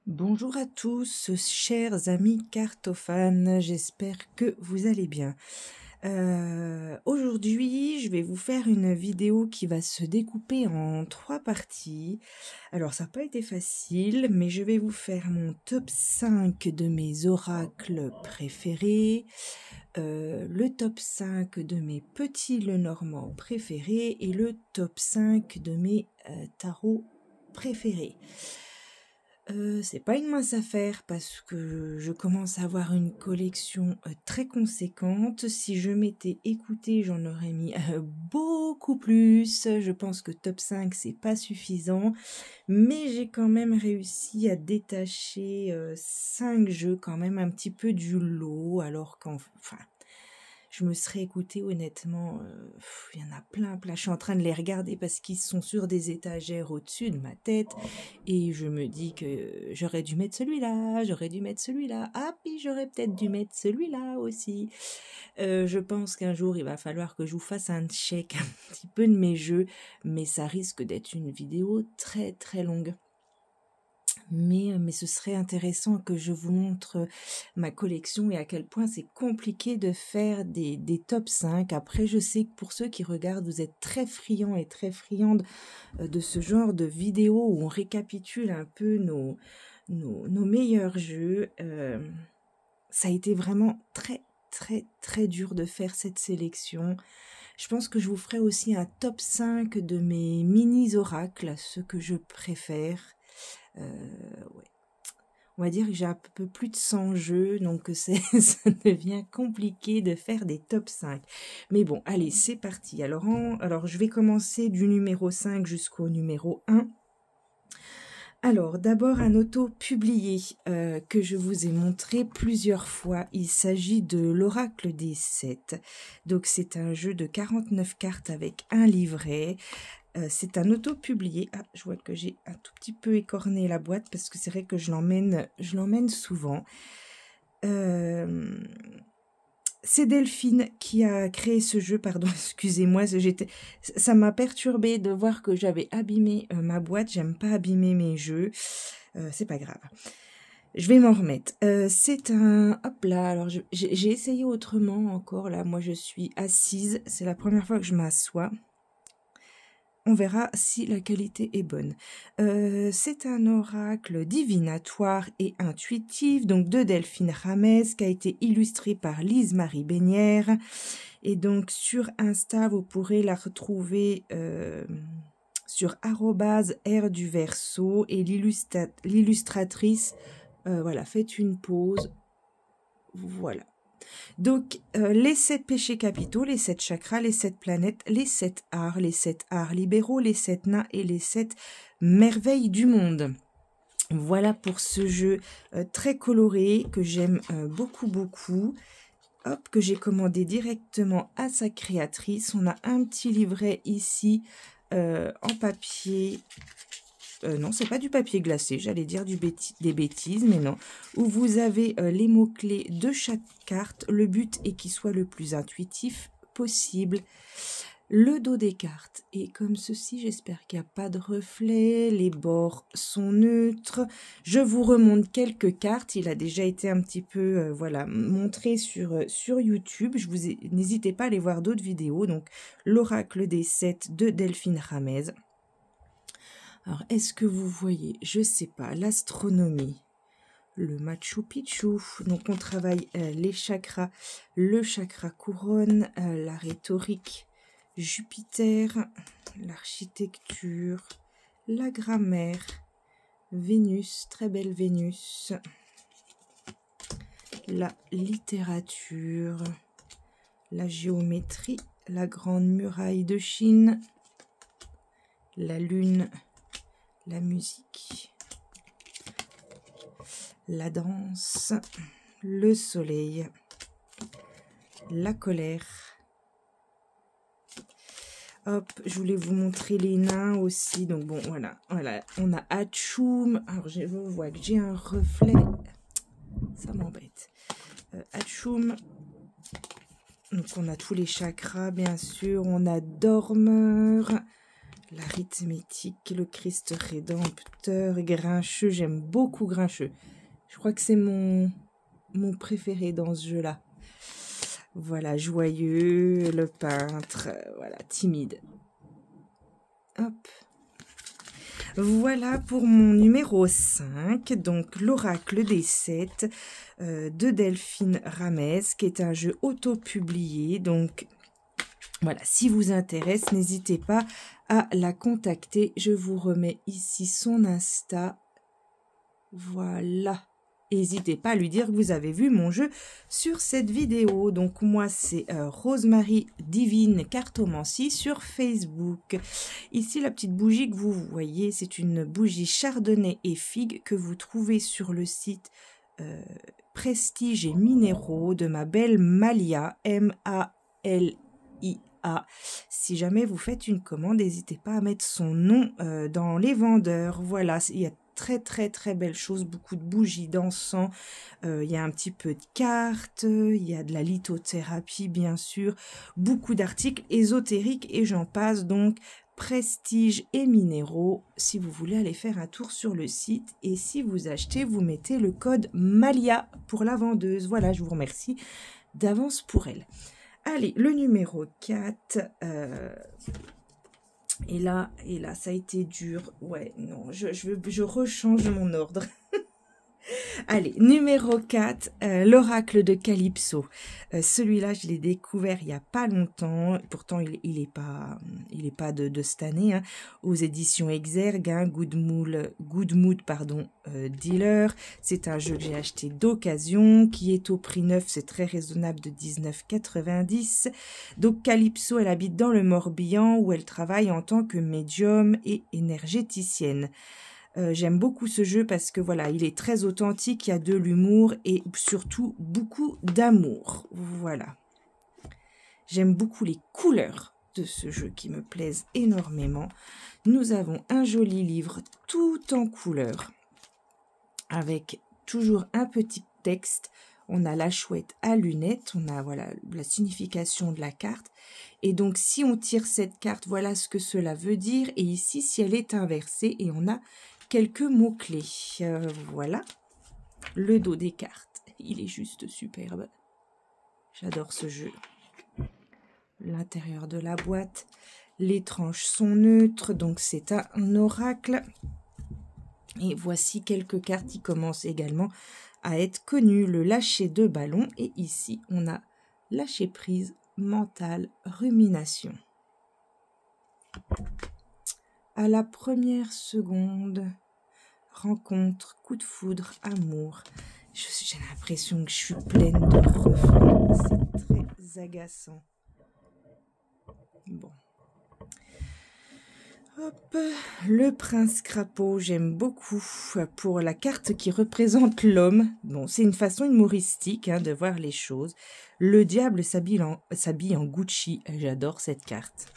Bonjour à tous, chers amis cartophanes, j'espère que vous allez bien. Aujourd'hui, je vais vous faire une vidéo qui va se découper en 3 parties. Alors, ça n'a pas été facile, mais je vais vous faire mon top 5 de mes oracles préférés, le top 5 de mes petits Lenormand préférés et le top 5 de mes tarots préférés. C'est pas une mince affaire parce que je commence à avoir une collection très conséquente. Si je m'étais écoutée, j'en aurais mis beaucoup plus. Je pense que top 5 c'est pas suffisant, mais j'ai quand même réussi à détacher 5 jeux quand même un petit peu du lot, alors qu'enfin je me serais écoutée honnêtement, il y en a plein. Je suis en train de les regarder parce qu'ils sont sur des étagères au-dessus de ma tête et je me dis que j'aurais dû mettre celui-là, ah puis j'aurais peut-être dû mettre celui-là aussi. Je pense qu'un jour il va falloir que je vous fasse un check un petit peu de mes jeux, mais ça risque d'être une vidéo très très longue. Mais ce serait intéressant que je vous montre ma collection et à quel point c'est compliqué de faire des top 5. Après, je sais que pour ceux qui regardent, vous êtes très friands et très friandes de ce genre de vidéos où on récapitule un peu nos meilleurs jeux. Ça a été vraiment très très très dur de faire cette sélection. Je pense que je vous ferai aussi un top 5 de mes mini-oracles, ceux que je préfère. Ouais. On va dire que j'ai un peu plus de 100 jeux, donc ça devient compliqué de faire des top 5. Mais bon, allez, c'est parti. Alors, je vais commencer du numéro 5 jusqu'au numéro 1. Alors, d'abord un auto publié que je vous ai montré plusieurs fois. Il s'agit de l'Oracle des 7. Donc, c'est un jeu de 49 cartes avec un livret. C'est un auto-publié. Ah, je vois que j'ai un tout petit peu écorné la boîte parce que c'est vrai que je l'emmène souvent. C'est Delphine qui a créé ce jeu, pardon, excusez-moi, ça m'a perturbée de voir que j'avais abîmé ma boîte. J'aime pas abîmer mes jeux, c'est pas grave. Je vais m'en remettre. C'est un... Hop là, alors j'ai essayé autrement encore, là, moi je suis assise, c'est la première fois que je m'assois. On verra si la qualité est bonne. C'est un oracle divinatoire et intuitif, donc de Delphine Ramez, qui a été illustré par Lise-Marie Bénière. Et donc sur Insta, vous pourrez la retrouver sur @R du Verseau. Et l'illustratrice, voilà, faites une pause. Voilà. Donc, les 7 péchés capitaux, les 7 chakras, les 7 planètes, les 7 arts libéraux, les 7 nains et les 7 merveilles du monde. Voilà pour ce jeu très coloré que j'aime beaucoup, beaucoup. Hop, que j'ai commandé directement à sa créatrice. On a un petit livret ici en papier. Non, c'est pas du papier glacé, j'allais dire des bêtises, mais non. Où vous avez les mots-clés de chaque carte. Le but est qu'il soit le plus intuitif possible. Le dos des cartes est comme ceci, j'espère qu'il n'y a pas de reflet. Les bords sont neutres. Je vous remonte quelques cartes. Il a déjà été un petit peu voilà, montré sur YouTube. N'hésitez pas à aller voir d'autres vidéos. Donc, l'oracle des 7 de Delphine Ramez. Alors, est-ce que vous voyez, je sais pas, l'astronomie, le Machu Picchu, donc on travaille les chakras, le chakra couronne, la rhétorique, Jupiter, l'architecture, la grammaire, Vénus, très belle Vénus, la littérature, la géométrie, la grande muraille de Chine, la lune, la musique, la danse, le soleil, la colère. Hop, je voulais vous montrer les nains aussi. Donc bon, voilà, on a Hachoum. Alors je vois que j'ai un reflet, ça m'embête. Hachoum. Donc on a tous les chakras, bien sûr. On a Dormeur, l'arithmétique, le Christ rédempteur, Grincheux. J'aime beaucoup Grincheux. Je crois que c'est mon préféré dans ce jeu-là. Voilà, joyeux, le peintre, voilà, timide. Hop. Voilà pour mon numéro 5, donc l'oracle des 7 de Delphine Ramez, qui est un jeu auto-publié. Donc voilà, si vous intéresse, n'hésitez pas à la contacter. Je vous remets ici son Insta. Voilà. N'hésitez pas à lui dire que vous avez vu mon jeu sur cette vidéo. Donc moi c'est Rosemary Divine Cartomancie sur Facebook. Ici la petite bougie que vous voyez, c'est une bougie chardonnay et figue que vous trouvez sur le site Prestige et Minéraux de ma belle Malia, M-A-L-I-A. Si jamais vous faites une commande, n'hésitez pas à mettre son nom dans les vendeurs. Voilà, il y a très belles choses, beaucoup de bougies, d'encens, il y a un petit peu de cartes, il y a de la lithothérapie bien sûr, beaucoup d'articles ésotériques et j'en passe. Donc Prestige et Minéraux, si vous voulez aller faire un tour sur le site, et si vous achetez, vous mettez le code MALIA pour la vendeuse. Voilà, je vous remercie d'avance pour elle. Allez, le numéro 4, et là, ça a été dur. Ouais, non, je rechange mon ordre. Allez, numéro 4, l'oracle de Calypso. Celui-là, je l'ai découvert il n'y a pas longtemps. Pourtant, il est pas de cette année. Hein, aux éditions Exergue, hein, Good Mood, Dealer. C'est un jeu que j'ai acheté d'occasion, qui est au prix neuf. C'est très raisonnable, de 19,90 €. Donc, Calypso, elle habite dans le Morbihan, où elle travaille en tant que médium et énergéticienne. J'aime beaucoup ce jeu parce que voilà, il est très authentique, il y a de l'humour et surtout beaucoup d'amour. Voilà. J'aime beaucoup les couleurs de ce jeu qui me plaisent énormément. Nous avons un joli livre tout en couleurs avec toujours un petit texte. On a la chouette à lunettes, on a voilà la signification de la carte. Et donc si on tire cette carte, voilà ce que cela veut dire. Et ici, si elle est inversée, et on a quelques mots-clés. Voilà. Le dos des cartes. Il est juste superbe. J'adore ce jeu. L'intérieur de la boîte. Les tranches sont neutres. Donc c'est un oracle. Et voici quelques cartes qui commencent également à être connues. Le lâcher de ballon. Et ici, on a lâcher prise, mental, rumination. À la première seconde, rencontre, coup de foudre, amour. J'ai l'impression que je suis pleine de reflets. C'est très agaçant. Bon. Hop, le prince crapaud, j'aime beaucoup pour la carte qui représente l'homme. Bon, c'est une façon humoristique de voir les choses. Le diable s'habille en Gucci. J'adore cette carte.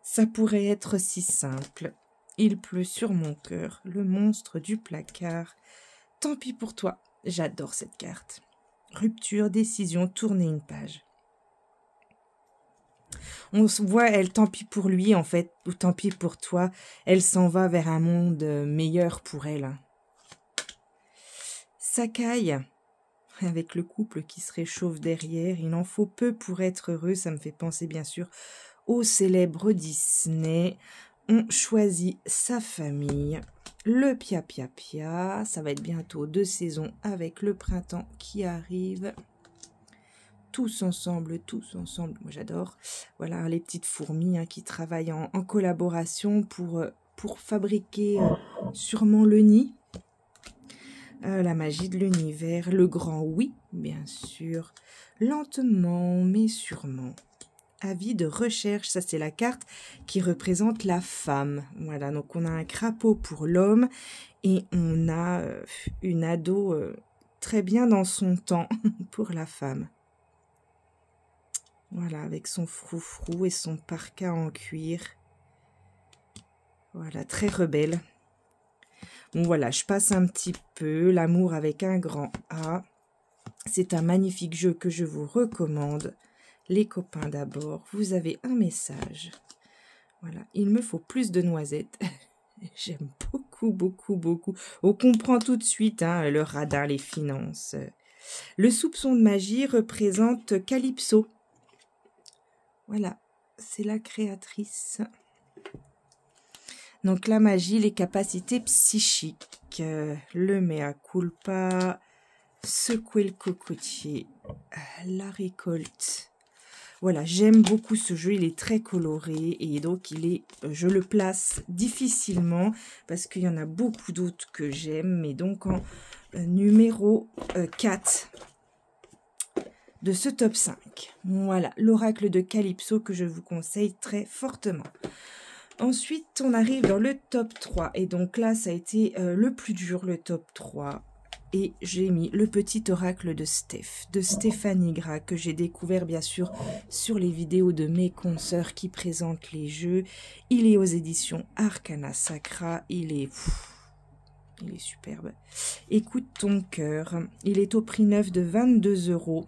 Ça pourrait être si simple. Il pleut sur mon cœur, le monstre du placard. Tant pis pour toi, j'adore cette carte. Rupture, décision, tourner une page. On se voit, elle, tant pis pour lui en fait, ou tant pis pour toi. Elle s'en va vers un monde meilleur pour elle. Sakai, avec le couple qui se réchauffe derrière. Il en faut peu pour être heureux. Ça me fait penser bien sûr au célèbre Disney. On choisit sa famille. Le Pia Pia Pia. Ça va être bientôt 2 saisons avec le printemps qui arrive. Tous ensemble. Moi, j'adore. Voilà, les petites fourmis qui travaillent en collaboration pour fabriquer sûrement le nid. La magie de l'univers. Le grand oui, bien sûr. Lentement, mais sûrement. Avis de recherche, ça c'est la carte qui représente la femme. Voilà, donc on a un crapaud pour l'homme et on a une ado très bien dans son temps pour la femme. Voilà, avec son froufrou et son parka en cuir. Voilà, très rebelle. Bon voilà, je passe un petit peu. L'amour avec un grand A. C'est un magnifique jeu que je vous recommande. Les copains d'abord, vous avez un message. Voilà, il me faut plus de noisettes. J'aime beaucoup, beaucoup, beaucoup. On comprend tout de suite hein, le radar, les finances. Le soupçon de magie représente Calypso. Voilà, c'est la créatrice. Donc la magie, les capacités psychiques. Le mea culpa, secouer le cocotier, la récolte. Voilà, j'aime beaucoup ce jeu, il est très coloré et donc je le place difficilement parce qu'il y en a beaucoup d'autres que j'aime, mais donc en numéro 4 de ce top 5. Voilà, l'oracle de Calypso que je vous conseille très fortement. Ensuite, on arrive dans le top 3 et donc là, ça a été le plus dur, le top 3. Et j'ai mis le petit oracle de Stéphanie Gras, que j'ai découvert bien sûr sur les vidéos de mes consoeurs qui présentent les jeux. Il est aux éditions Arcana Sacra, il est superbe. Écoute ton cœur, il est au prix neuf de 22 €.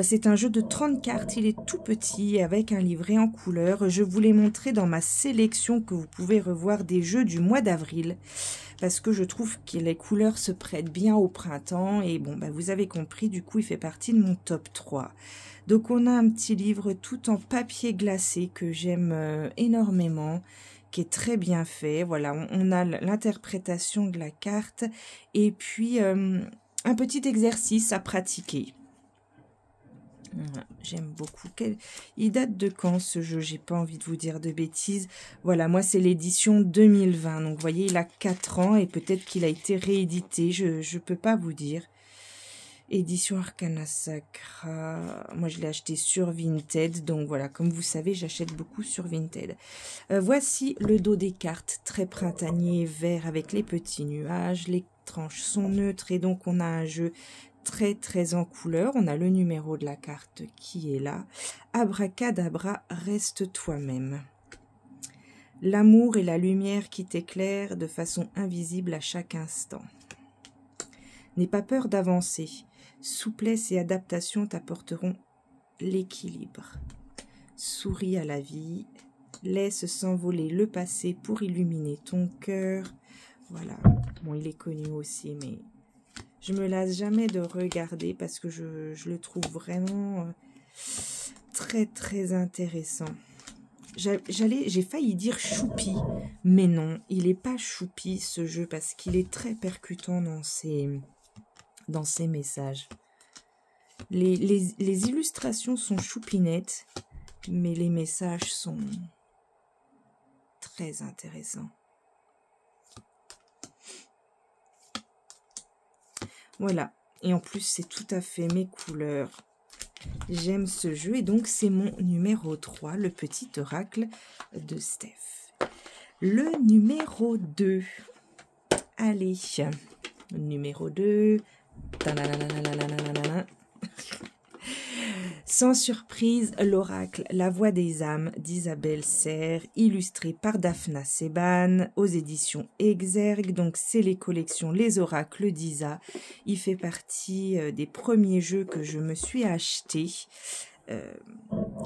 C'est un jeu de 30 cartes, il est tout petit avec un livret en couleur. Je vous l'ai montré dans ma sélection que vous pouvez revoir des jeux du mois d'avril. Parce que je trouve que les couleurs se prêtent bien au printemps. Et bon, bah, vous avez compris, du coup, il fait partie de mon top 3. Donc, on a un petit livre tout en papier glacé que j'aime énormément, qui est très bien fait. Voilà, on a l'interprétation de la carte et puis un petit exercice à pratiquer. Voilà, j'aime beaucoup. Il date de quand ce jeu? J'ai pas envie de vous dire de bêtises. Voilà, moi c'est l'édition 2020. Donc vous voyez, il a 4 ans et peut-être qu'il a été réédité. Je peux pas vous dire. Édition Arcana Sacra. Moi je l'ai acheté sur Vinted. Donc voilà, comme vous savez, j'achète beaucoup sur Vinted. Voici le dos des cartes. Très printanier, vert avec les petits nuages. Les tranches sont neutres et donc on a un jeu très en couleur. On a le numéro de la carte qui est là. Abracadabra, reste toi-même. L'amour et la lumière qui t'éclairent de façon invisible à chaque instant. N'aie pas peur d'avancer. Souplesse et adaptation t'apporteront l'équilibre. Souris à la vie. Laisse s'envoler le passé pour illuminer ton cœur. Voilà. Bon, il est connu aussi, mais je me lasse jamais de regarder parce que je le trouve vraiment très intéressant. J'ai failli dire choupi, mais non, il n'est pas choupi ce jeu parce qu'il est très percutant dans ses messages. Les illustrations sont choupinettes, mais les messages sont très intéressants. Voilà, et en plus c'est tout à fait mes couleurs. J'aime ce jeu et donc c'est mon numéro 3, le petit oracle de Steph. Le numéro 2. Allez, numéro 2. Sans surprise, l'oracle La Voix des âmes d'Isabelle Serre, illustré par Daphna Seban aux éditions Exergue. Donc c'est les collections Les Oracles d'Isa. Il fait partie des premiers jeux que je me suis acheté.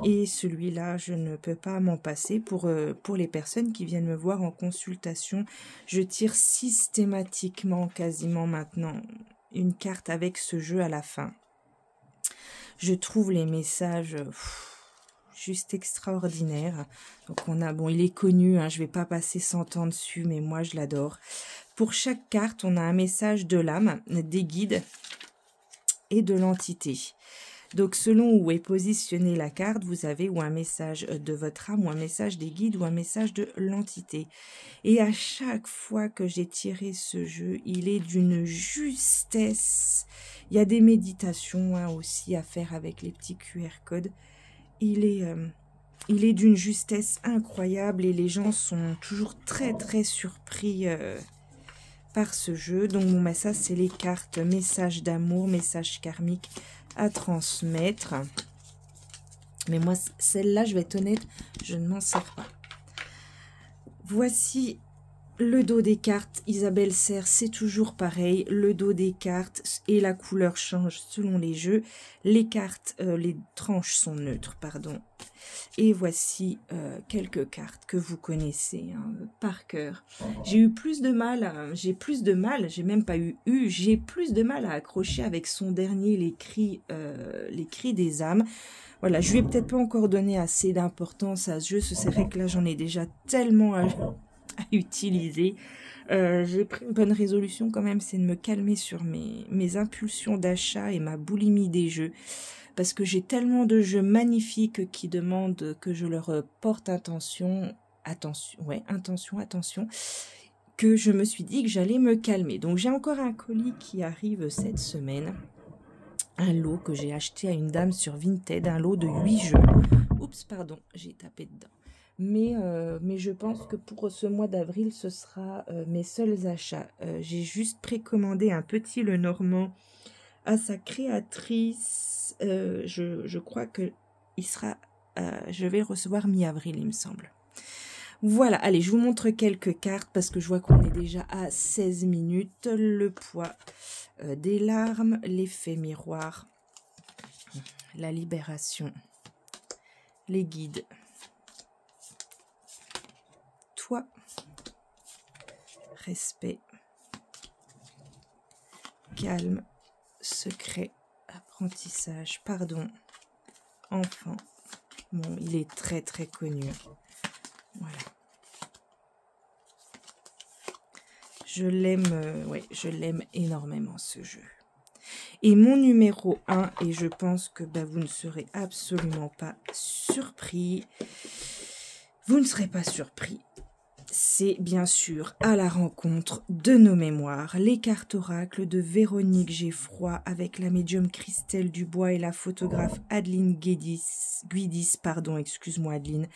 Et celui-là, je ne peux pas m'en passer. Pour les personnes qui viennent me voir en consultation, je tire systématiquement, quasiment maintenant, une carte avec ce jeu à la fin. Je trouve les messages juste extraordinaires. Donc on a, bon, il est connu, hein, je vais pas passer 100 ans dessus, mais moi je l'adore. Pour chaque carte, on a un message de l'âme, des guides et de l'entité. Donc selon où est positionnée la carte, vous avez ou un message de votre âme, ou un message des guides, ou un message de l'entité. Et à chaque fois que j'ai tiré ce jeu, il est d'une justesse. Il y a des méditations hein, aussi à faire avec les petits QR codes. Il est d'une justesse incroyable et les gens sont toujours très surpris par ce jeu. Donc bon, bah, ça c'est les cartes message d'amour, message karmique à transmettre. Mais moi, celle-là, je vais être honnête, je ne m'en sers pas. Voici le dos des cartes, Isabelle Serre, c'est toujours pareil. Le dos des cartes et la couleur change selon les jeux. Les cartes, les tranches sont neutres, pardon. Et voici quelques cartes que vous connaissez par cœur. J'ai eu plus de mal, j'ai même pas j'ai plus de mal à accrocher avec son dernier, les cris des âmes. Voilà, je lui ai peut-être pas encore donné assez d'importance à ce jeu. C'est vrai que là, j'en ai déjà tellement à utiliser. J'ai pris une bonne résolution quand même, c'est de me calmer sur mes impulsions d'achat et ma boulimie des jeux. Parce que j'ai tellement de jeux magnifiques qui demandent que je leur porte attention, que je me suis dit que j'allais me calmer. Donc j'ai encore un colis qui arrive cette semaine. Un lot que j'ai acheté à une dame sur Vinted, un lot de 8 jeux. Oups, pardon, j'ai tapé dedans. Mais je pense que pour ce mois d'avril, ce sera mes seuls achats. J'ai juste précommandé un petit Lenormand à sa créatrice. Je crois que je vais le recevoir mi-avril, il me semble. Voilà, allez, je vous montre quelques cartes parce que je vois qu'on est déjà à 16 minutes. Le poids des larmes, l'effet miroir, la libération, les guides, toi, respect, calme, secret, apprentissage, pardon, enfant. Bon, il est très très connu. Voilà. Je l'aime énormément ce jeu. Et mon numéro 1, et je pense que vous ne serez absolument pas surpris. Vous ne serez pas surpris. C'est bien sûr à la rencontre de nos mémoires, les cartes oracles de Véronique Geffroy avec la médium Christelle Dubois et la photographe Adeline Guidis, pardon, excuse-moi Adeline.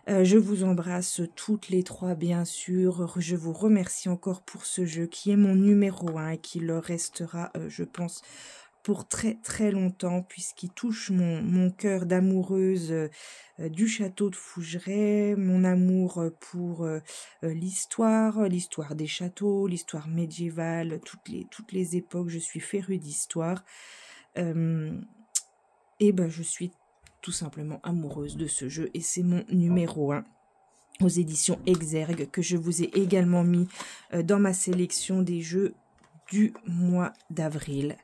Je vous embrasse toutes les trois, bien sûr. Je vous remercie encore pour ce jeu qui est mon numéro 1 et qui le restera, je pense, pour très très longtemps, puisqu'il touche mon cœur d'amoureuse du château de Fougeray, mon amour pour l'histoire des châteaux, l'histoire médiévale, toutes les époques. Je suis férue d'histoire. Je suis tout simplement amoureuse de ce jeu et c'est mon numéro 1 aux éditions Exergue que je vous ai également mis dans ma sélection des jeux du mois d'avril.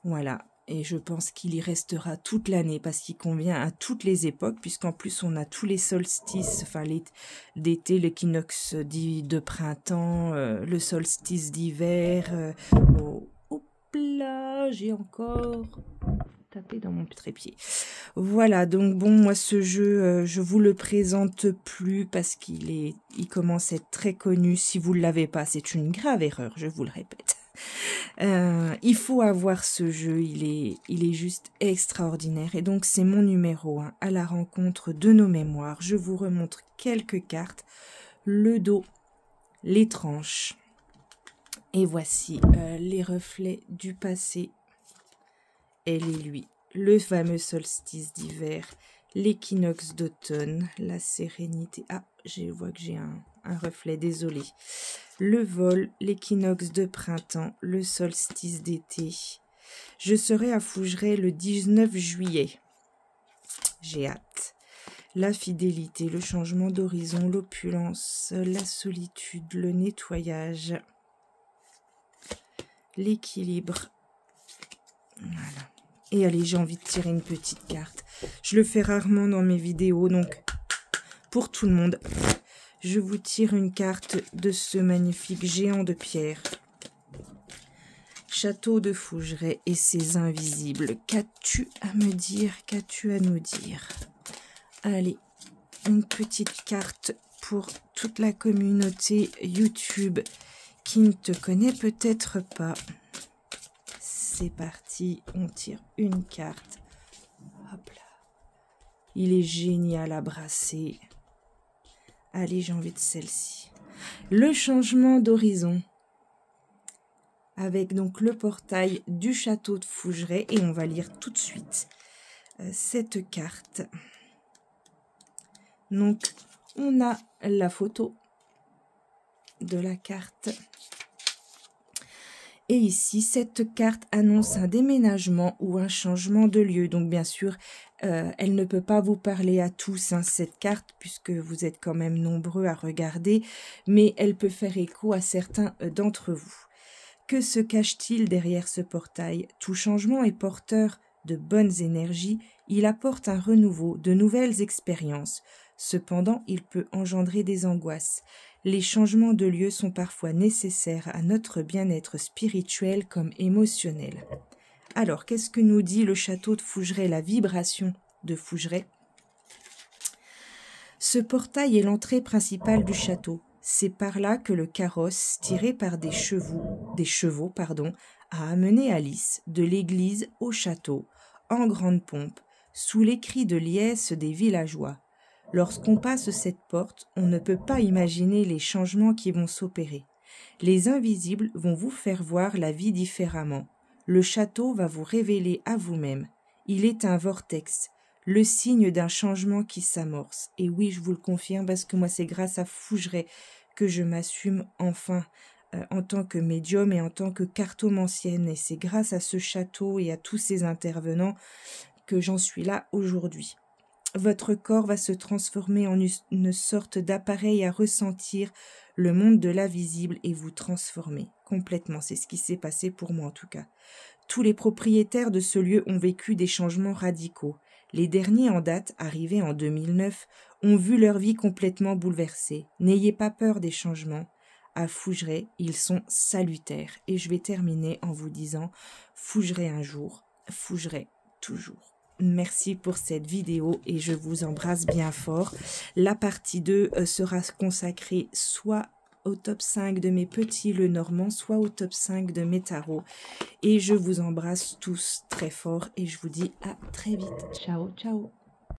Voilà, et je pense qu'il y restera toute l'année parce qu'il convient à toutes les époques puisqu'en plus on a tous les solstices, enfin d'été, l'équinoxe de printemps, le solstice d'hiver. Hop là, j'ai encore tapé dans mon trépied. Voilà, donc bon, moi ce jeu, je vous le présente plus parce qu'il commence à être très connu. Si vous ne l'avez pas, c'est une grave erreur, je vous le répète. Il faut avoir ce jeu, il est juste extraordinaire. Et donc c'est mon numéro 1 à la rencontre de nos mémoires. Je vous remontre quelques cartes, le dos, les tranches. Et voici les reflets du passé. Elle et lui, le fameux solstice d'hiver, l'équinoxe d'automne, la sérénité. Ah, je vois que j'ai un reflet, désolé. Le vol, l'équinoxe de printemps, le solstice d'été. Je serai à Fougeray le 19 juillet. J'ai hâte. La fidélité, le changement d'horizon, l'opulence, la solitude, le nettoyage, l'équilibre. Voilà. Et allez, j'ai envie de tirer une petite carte. Je le fais rarement dans mes vidéos, donc pour tout le monde, je vous tire une carte de ce magnifique géant de pierre. Château de Fougeray et ses invisibles. Qu'as-tu à me dire? Qu'as-tu à nous dire? Allez, une petite carte pour toute la communauté YouTube qui ne te connaît peut-être pas. C'est parti, on tire une carte. Hop là. Il est génial à brasser. Allez, j'ai envie de celle-ci. Le changement d'horizon. Avec donc le portail du château de Fougeray. Et on va lire tout de suite cette carte. Donc, on a la photo. de la carte. Et ici, cette carte annonce un déménagement ou un changement de lieu. Donc bien sûr, elle ne peut pas vous parler à tous, hein, cette carte, puisque vous êtes quand même nombreux à regarder, mais elle peut faire écho à certains d'entre vous. Que se cache-t-il derrière ce portail? Tout changement est porteur de bonnes énergies, il apporte un renouveau, de nouvelles expériences. Cependant, il peut engendrer des angoisses. Les changements de lieu sont parfois nécessaires à notre bien-être spirituel comme émotionnel. Alors, qu'est-ce que nous dit le château de Fougeray, la vibration de Fougeray? Ce portail est l'entrée principale du château. C'est par là que le carrosse, tiré par des chevaux, a amené Alice de l'église au château, en grande pompe, sous les cris de liesse des villageois. Lorsqu'on passe cette porte, on ne peut pas imaginer les changements qui vont s'opérer. Les invisibles vont vous faire voir la vie différemment. Le château va vous révéler à vous-même. Il est un vortex, le signe d'un changement qui s'amorce. Et oui, je vous le confirme, parce que moi, c'est grâce à Fougeray que je m'assume enfin en tant que médium et en tant que cartomancienne. Et c'est grâce à ce château et à tous ces intervenants que j'en suis là aujourd'hui. Votre corps va se transformer en une sorte d'appareil à ressentir le monde de l'invisible et vous transformer complètement. C'est ce qui s'est passé pour moi en tout cas. Tous les propriétaires de ce lieu ont vécu des changements radicaux. Les derniers en date, arrivés en 2009, ont vu leur vie complètement bouleversée. N'ayez pas peur des changements. À Fougeray, ils sont salutaires. Et je vais terminer en vous disant Fougeray un jour, Fougeray toujours. Merci pour cette vidéo et je vous embrasse bien fort. La partie 2 sera consacrée soit au top 5 de mes petits Lenormand, soit au top 5 de mes tarots. Et je vous embrasse tous très fort et je vous dis à très vite. Ciao, ciao.